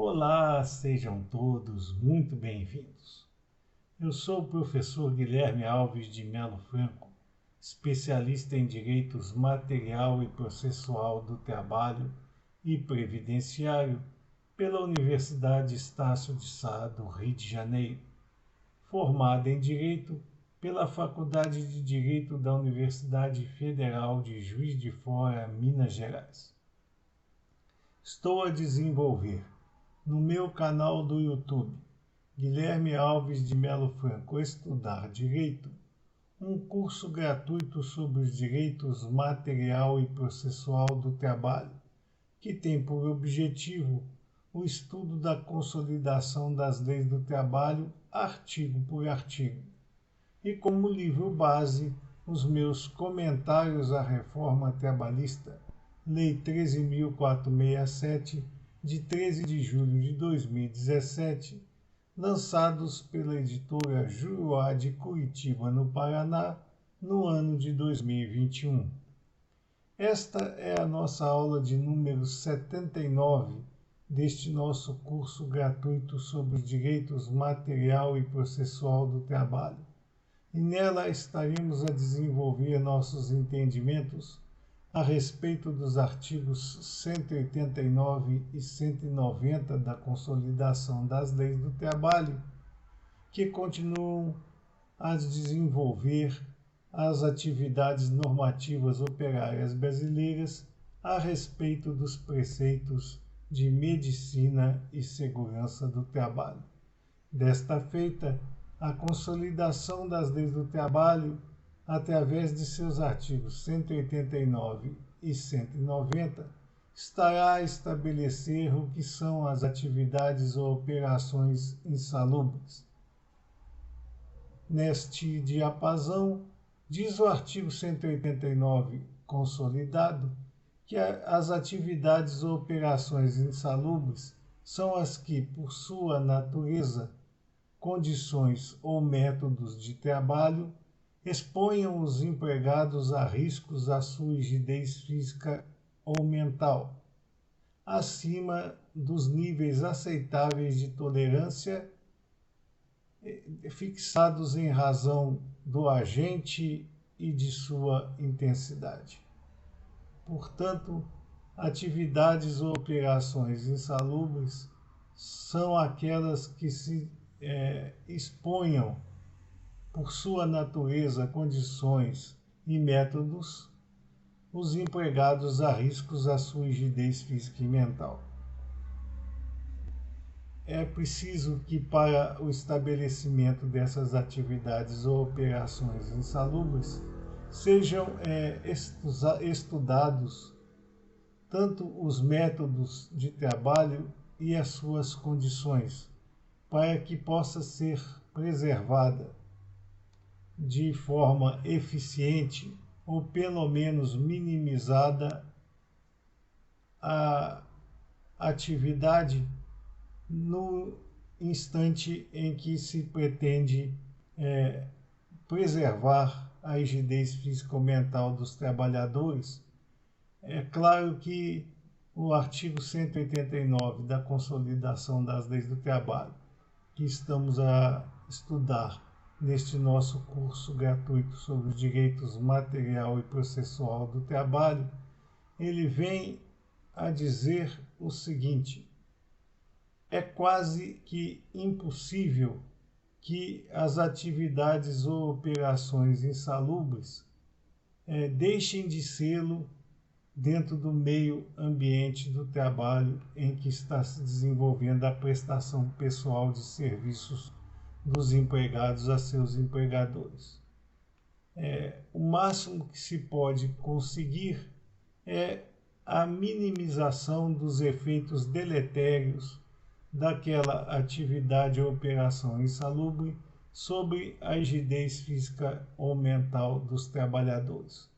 Olá, sejam todos muito bem-vindos. Eu sou o professor Guilherme Alves de Melo Franco, especialista em Direitos Material e Processual do Trabalho e Previdenciário pela Universidade Estácio de Sá do Rio de Janeiro, formado em Direito pela Faculdade de Direito da Universidade Federal de Juiz de Fora, Minas Gerais. Estou a desenvolver no meu canal do YouTube, Guilherme Alves de Melo Franco Estudar Direito, um curso gratuito sobre os direitos material e processual do trabalho, que tem por objetivo o estudo da consolidação das leis do trabalho, artigo por artigo, e como livro base, os meus comentários à reforma trabalhista, Lei 13.467, de 13 de julho de 2017, lançados pela editora Juruá de Curitiba, no Paraná, no ano de 2021. Esta é a nossa aula de número 79 deste nosso curso gratuito sobre os direitos material e processual do trabalho. E nela estaremos a desenvolver nossos entendimentos a respeito dos artigos 189 e 190 da Consolidação das Leis do Trabalho, que continuam a desenvolver as atividades normativas operárias brasileiras a respeito dos preceitos de medicina e segurança do trabalho. Desta feita, a Consolidação das Leis do Trabalho, através de seus artigos 189 e 190, estará a estabelecer o que são as atividades ou operações insalubres. Neste diapasão, diz o artigo 189 consolidado que as atividades ou operações insalubres são as que, por sua natureza, condições ou métodos de trabalho, exponham os empregados a riscos à sua rigidez física ou mental, acima dos níveis aceitáveis de tolerância fixados em razão do agente e de sua intensidade. Portanto, atividades ou operações insalubres são aquelas que se exponham por sua natureza, condições e métodos, os empregados a riscos à sua rigidez física e mental. É preciso que, para o estabelecimento dessas atividades ou operações insalubres, sejam estudados tanto os métodos de trabalho e as suas condições, para que possa ser preservada de forma eficiente ou pelo menos minimizada a atividade no instante em que se pretende preservar a rigidez físico-mental dos trabalhadores. É claro que o artigo 189 da Consolidação das Leis do Trabalho, que estamos a estudar neste nosso curso gratuito sobre os direitos material e processual do trabalho, ele vem a dizer o seguinte: é quase que impossível que as atividades ou operações insalubres deixem de sê-lo dentro do meio ambiente do trabalho em que está se desenvolvendo a prestação pessoal de serviços dos empregados a seus empregadores. O máximo que se pode conseguir é a minimização dos efeitos deletérios daquela atividade ou operação insalubre sobre a rigidez física ou mental dos trabalhadores.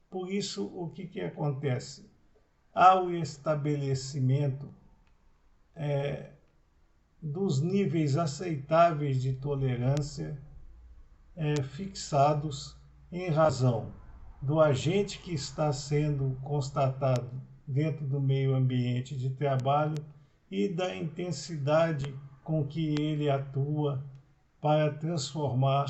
Por isso, o que acontece? Há o estabelecimento dos níveis aceitáveis de tolerância fixados em razão do agente que está sendo constatado dentro do meio ambiente de trabalho e da intensidade com que ele atua para transformar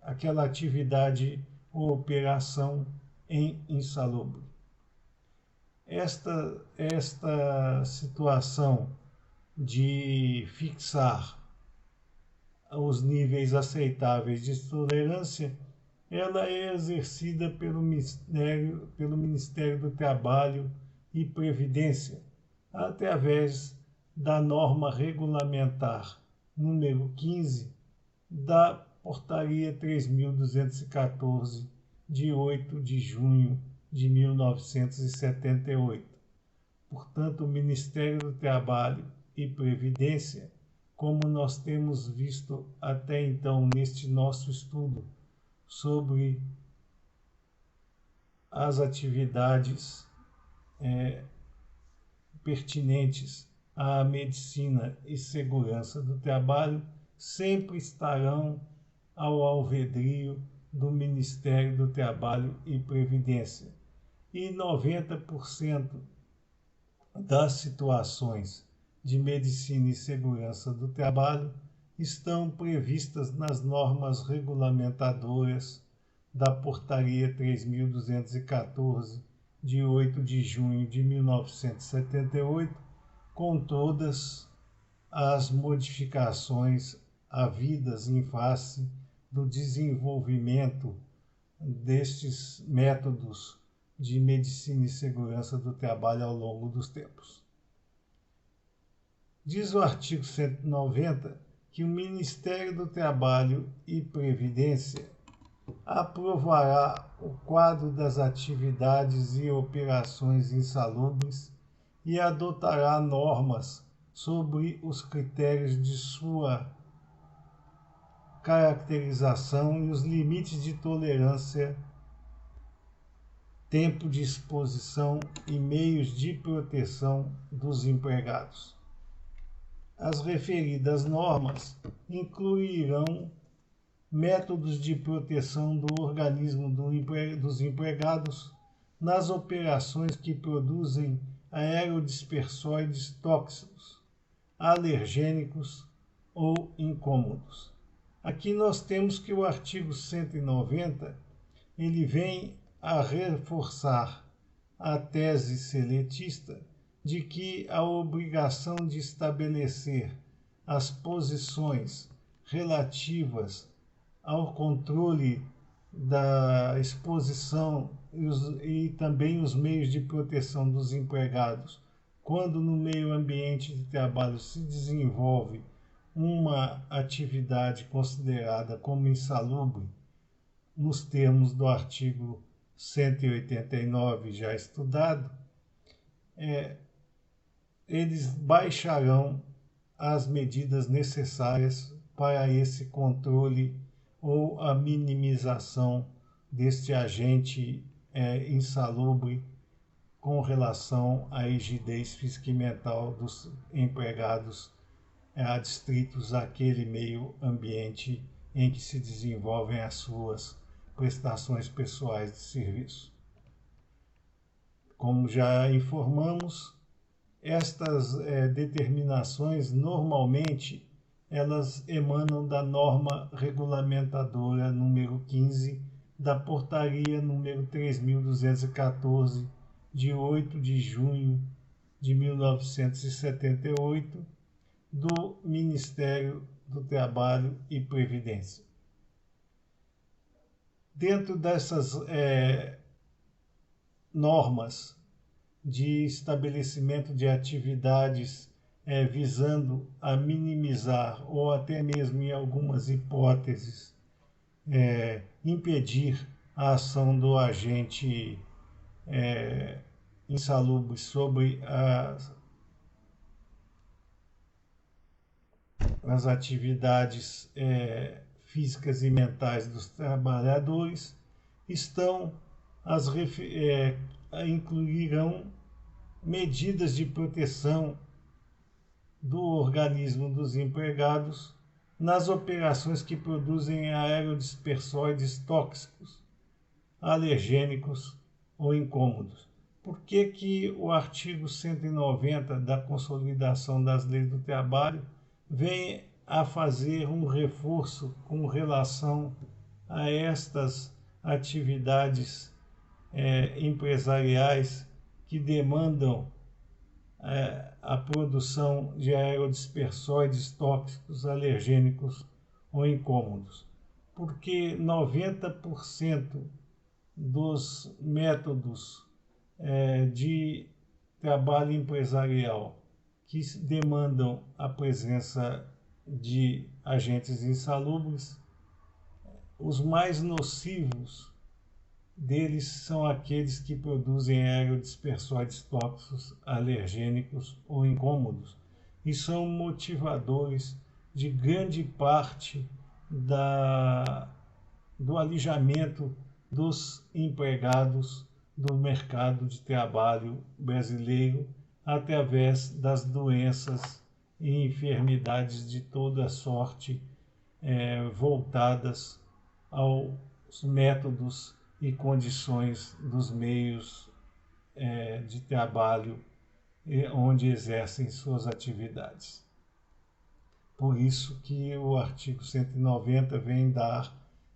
aquela atividade ou operação em insalubre. Esta situação de fixar os níveis aceitáveis de tolerância, ela é exercida pelo Ministério do Trabalho e Previdência, através da norma regulamentar número 15 da Portaria 3.214, de 8 de junho de 1978. Portanto, o Ministério do Trabalho e Previdência, como nós temos visto até então neste nosso estudo sobre as atividades pertinentes à medicina e segurança do trabalho, sempre estarão ao alvedrio do Ministério do Trabalho e Previdência. E 90% das situações de medicina e segurança do trabalho estão previstas nas normas regulamentadoras da Portaria 3.214, de 8 de junho de 1978, com todas as modificações havidas em face do desenvolvimento destes métodos de medicina e segurança do trabalho ao longo dos tempos. Diz o artigo 190 que o Ministério do Trabalho e Previdência aprovará o quadro das atividades e operações insalubres e adotará normas sobre os critérios de sua caracterização e os limites de tolerância, tempo de exposição e meios de proteção dos empregados. As referidas normas incluirão métodos de proteção do organismo dos empregados nas operações que produzem aerodispersóides tóxicos, alergênicos ou incômodos. Aqui nós temos que o artigo 190 ele vem a reforçar a tese seletista de que a obrigação de estabelecer as posições relativas ao controle da exposição e também os meios de proteção dos empregados, quando no meio ambiente de trabalho se desenvolve uma atividade considerada como insalubre, nos termos do artigo 189 já estudado, eles baixarão as medidas necessárias para esse controle ou a minimização deste agente insalubre com relação à rigidez física e mental dos empregados adstritos àquele meio ambiente em que se desenvolvem as suas prestações pessoais de serviço. Como já informamos, estas determinações normalmente elas emanam da norma regulamentadora número 15 da portaria número 3.214 de 8 de junho de 1978 do Ministério do Trabalho e Previdência. Dentro dessas normas de estabelecimento de atividades visando a minimizar ou até mesmo em algumas hipóteses impedir a ação do agente insalubre sobre as atividades físicas e mentais dos trabalhadores, incluirão medidas de proteção do organismo dos empregados nas operações que produzem aerodispersóides tóxicos, alergênicos ou incômodos. Por que o artigo 190 da Consolidação das Leis do Trabalho vem a fazer um reforço com relação a estas atividades empresariais que demandam a produção de aerodispersóides tóxicos, alergênicos ou incômodos? Porque 90% dos métodos de trabalho empresarial que demandam a presença de agentes insalubres, os mais nocivos deles são aqueles que produzem aerodispersóides tóxicos, alergênicos ou incômodos e são motivadores de grande parte do alijamento dos empregados do mercado de trabalho brasileiro através das doenças e enfermidades de toda sorte voltadas aos métodos e condições dos meios de trabalho onde exercem suas atividades. Por isso que o artigo 190 vem dar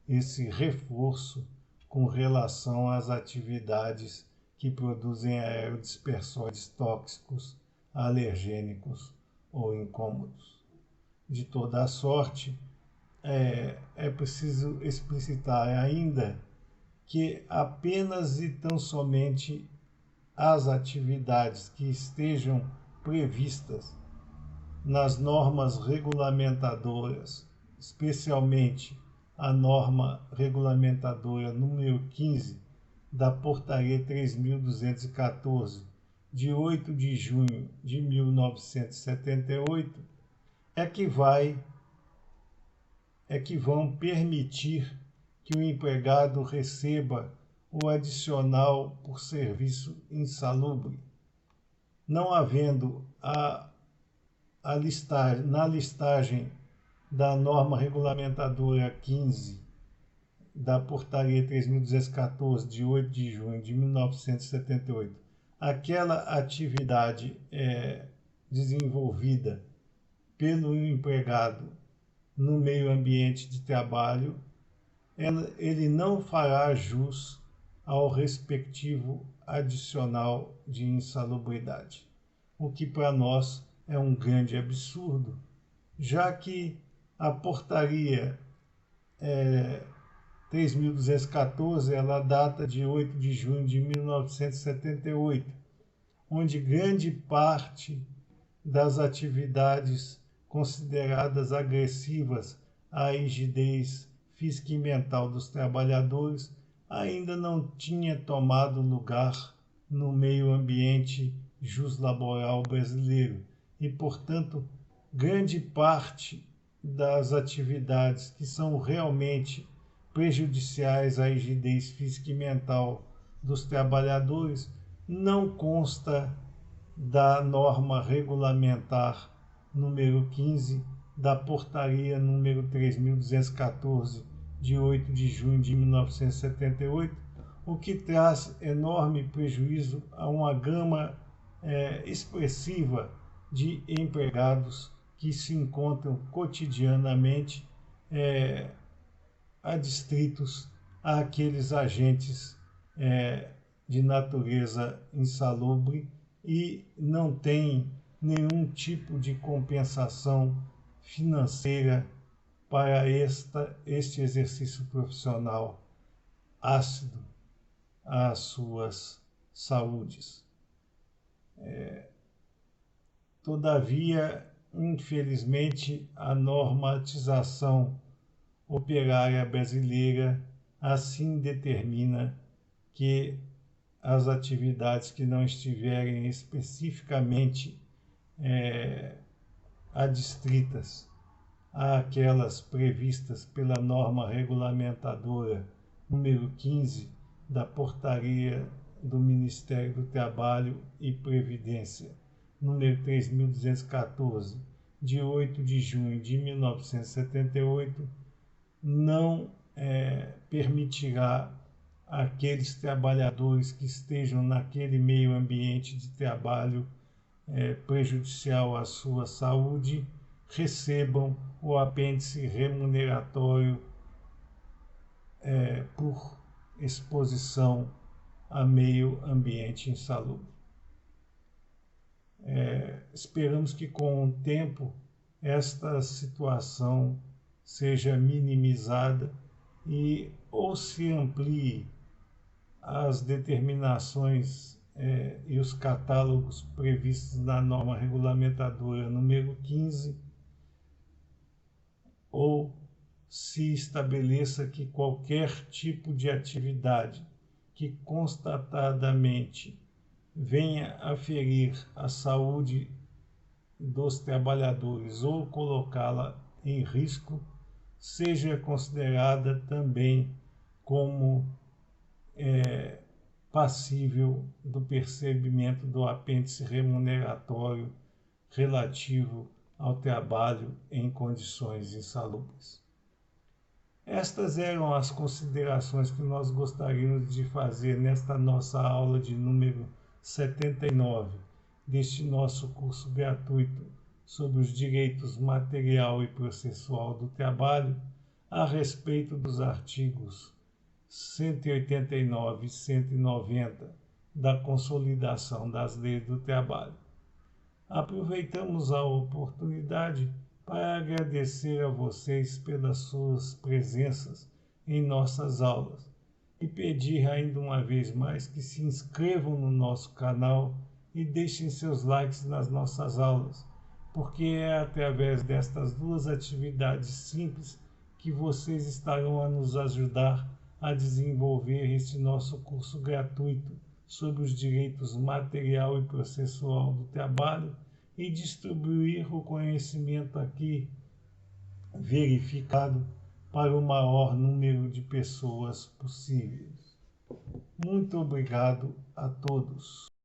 esse reforço com relação às atividades que produzem aerodispersóides tóxicos, alergênicos ou incômodos. De toda a sorte, é preciso explicitar ainda que apenas e tão somente as atividades que estejam previstas nas normas regulamentadoras, especialmente a norma regulamentadora número 15 da Portaria 3.214, de 8 de junho de 1978, que vão permitir que o empregado receba o adicional por serviço insalubre, não havendo na listagem da norma regulamentadora 15 da Portaria 3.214, de 8 de junho de 1978, aquela atividade desenvolvida pelo empregado no meio ambiente de trabalho, ele não fará jus ao respectivo adicional de insalubridade, o que para nós é um grande absurdo, já que a portaria 3.214 ela data de 8 de junho de 1978, onde grande parte das atividades consideradas agressivas à rigidez física e mental dos trabalhadores ainda não tinha tomado lugar no meio ambiente juslaboral brasileiro e, portanto, grande parte das atividades que são realmente prejudiciais à rigidez física e mental dos trabalhadores não consta da norma regulamentar número 15 da Portaria número 3.214, de 8 de junho de 1978, o que traz enorme prejuízo a uma gama expressiva de empregados que se encontram cotidianamente adstritos àqueles agentes de natureza insalubre e não têm nenhum tipo de compensação financeira para este exercício profissional ácido às suas saúdes. Todavia, infelizmente, a normatização operária brasileira assim determina que as atividades que não estiverem especificamente adstritas àquelas previstas pela norma regulamentadora número 15 da Portaria do Ministério do Trabalho e Previdência, número 3.214, de 8 de junho de 1978, não permitirá aqueles trabalhadores que estejam naquele meio ambiente de trabalho prejudicial à sua saúde recebam o apêndice remuneratório por exposição a meio ambiente insalubre. Esperamos que com o tempo esta situação seja minimizada e ou se amplie as determinações e os catálogos previstos na norma regulamentadora número 15, ou se estabeleça que qualquer tipo de atividade que constatadamente venha a ferir a saúde dos trabalhadores ou colocá-la em risco, seja considerada também como passível do percebimento do apêndice remuneratório relativo ao trabalho em condições insalubres. Estas eram as considerações que nós gostaríamos de fazer nesta nossa aula de número 79 deste nosso curso gratuito sobre os direitos material e processual do trabalho a respeito dos artigos 189 e 190 da Consolidação das Leis do Trabalho. Aproveitamos a oportunidade para agradecer a vocês pelas suas presenças em nossas aulas e pedir ainda uma vez mais que se inscrevam no nosso canal e deixem seus likes nas nossas aulas, porque é através destas duas atividades simples que vocês estarão a nos ajudar a desenvolver este nosso curso gratuito sobre os direitos material e processual do trabalho e distribuir o conhecimento aqui verificado para o maior número de pessoas possíveis. Muito obrigado a todos.